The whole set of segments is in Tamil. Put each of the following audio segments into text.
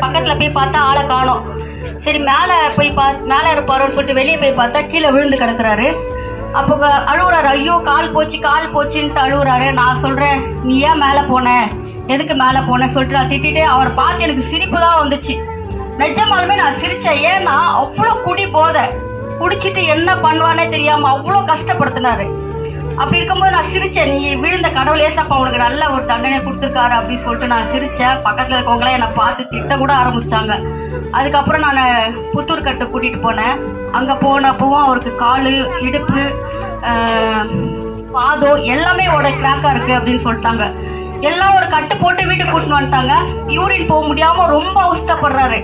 பக்கத்துல போய் பார்த்தா ஆளை காணோம். சரி மேலே போய் மேலே இருப்பாருன்னு சொல்லிட்டு வெளியே போய் பார்த்தா கீழே விழுந்து கிடக்குறாரு. அப்போ அழுகுறாரு, ஐயோ கால் போச்சுன்ட்டு அழுகுறாரு. நான் சொல்றேன், நீ ஏன் மேலே போன, எதுக்கு மேலே போனேன்னு சொல்லிட்டு நான் திட்டிட்டு அவரை பார்த்து எனக்கு சிரிப்பு தான் வந்துச்சு. நிஜமாலுமே நான் சிரிச்சேன். ஏன்னா அவ்வளோ போதை குடிச்சிட்டு என்ன பண்ணுவானே தெரியாம அவ்வளோ கஷ்டப்படுத்தினாரு. அப்படி இருக்கும்போது நான் சிரிச்சேன். நீ விழுந்த கடவுள் ஏசப்பா உனக்கு நல்ல ஒரு தண்டனை கொடுத்துருக்காரு அப்படின்னு சொல்லிட்டு நான் சிரிச்சேன். பக்கத்தில் இருக்கவங்களே என்னை பார்த்து திட்ட கூட ஆரம்பிச்சாங்க. அதுக்கப்புறம் நான் புத்தூர்கட்டு கூட்டிகிட்டு போனேன். அங்கே போனப்பவும் அவருக்கு கால், இடுப்பு, பாதம் எல்லாமே கிராக்காக இருக்குது அப்படின்னு சொல்லிட்டாங்க. எல்லாம் ஒரு கட்டு போட்டு வீட்டுக்கு கூட்டின்னு வந்துட்டாங்க. யூரின் போக முடியாமல் ரொம்ப அவஸ்தப்படுறாரு.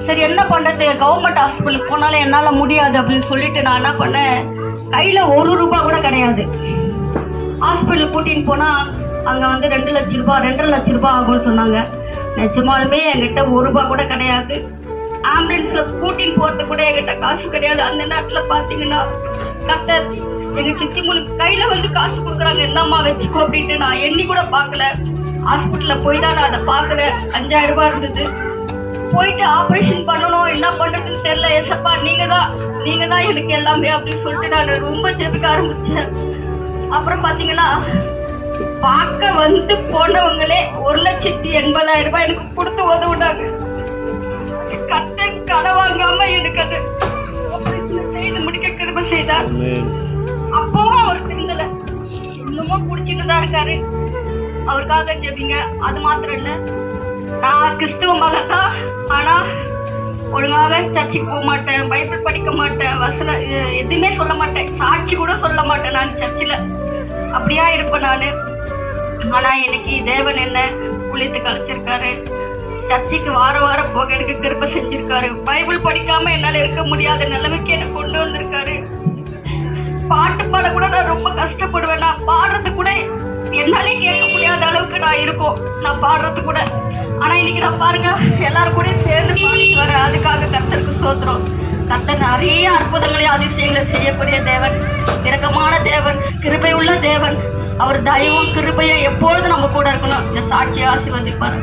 சரி என்ன பண்ணுறது, கவர்மெண்ட் ஹாஸ்பிட்டலுக்கு போனாலும் என்னால் முடியாது அப்படின்னு சொல்லிட்டு நான் என்ன பண்ணேன், கையில் 1 ரூபா கூட கிடையாது. ஹாஸ்பிட்டல் கூட்டின்னு போனால் அங்கே வந்து 2 லட்ச ரூபா 2.5 லட்ச ரூபா ஆகும்னு சொன்னாங்க. நிஜமாலுமே என்கிட்ட 1 ரூபா கூட கிடையாது. ஆம்புலன்ஸில் கூட்டின்னு போகிறதுக்கு கூட என்கிட்ட காசு கிடையாது. அந்த நேரத்தில் பார்த்தீங்கன்னா டாக்டர் எங்கள் சித்தி மூணு கையில் வந்து காசு கொடுக்குறாங்க, என்னம்மா வச்சுக்கோ அப்படின்ட்டு நான் எண்ணி கூட பார்க்கல. ஹாஸ்பிட்டலில் போய் தான் நான் அதை பார்க்குறேன். 5000 ரூபா இருந்தது. போயிட்டு ஆப்ரேஷன் பண்ணணும், என்ன பண்ணுறதுன்னு தெரியல. ஏசப்பா நீங்கள் தான் எனக்கு எல்லாமே அப்படின்னு சொல்லிட்டு நான் ரொம்ப ஜெபிக்க ஆரம்பித்தேன். அப்புறம் பார்த்தீங்கன்னா பார்க்க வந்து போனவங்களே 1,80,000 ரூபாய் எனக்கு கொடுத்து உதவுனாங்க. கடை வாங்காம எனக்கு அது ஆப்ரேஷன் செய்து முடிக்க கிருபை செய்தார். அப்பவும் அவர் திருந்தல, இன்னமும் குடிச்சிட்டு தான் இருக்காரு. அவருக்காக ஜெபிங்க. அது மாத்திரம் இல்லை, நான் கிறிஸ்துவ மகத்தான், ஆனா ஒழுங்காக சர்ச்சுக்கு போக மாட்டேன், பைபிள் படிக்க மாட்டேன், வசனம் எதுவுமே சொல்ல மாட்டேன், சாட்சி கூட சொல்ல மாட்டேன் நான் சர்ச்சில். அப்படியா இருப்பேன் நான். ஆனா இன்னைக்கு தேவன் என்ன குளித்து கழிச்சிருக்காரு. சர்ச்சுக்கு வாரம் போக எனக்கு கிருபை செஞ்சிருக்காரு. பைபிள் படிக்காம என்னால இருக்க முடியாத நிலைமைக்கு என்ன கொண்டு வந்திருக்காரு. பாட்டு பாட கூட நான் ரொம்ப கஷ்டப்படுவேன். நான் பாடுறது கூட என்னாலே கேட்க முடியாத அளவுக்கு நான் இருக்கும், நான் பாடுறது கூட. ஆனா இன்னைக்கு நான் பாருங்க எல்லாரும் கூட சேர்ந்து பாடிட்டு வரேன். அதுக்காக கர்த்தருக்கு ஸ்தோத்திரம். கர்த்தர் நிறைய அற்புதங்களையும் அதிசயங்களை செய்யக்கூடிய தேவன், இரக்கமான தேவன், கிருபை உள்ள தேவன். அவர் தயவும் கிருபையும் எப்பொழுதும் நம்ம கூட இருக்கணும். இந்த சாட்சியை ஆசீர்வதிப்பார்.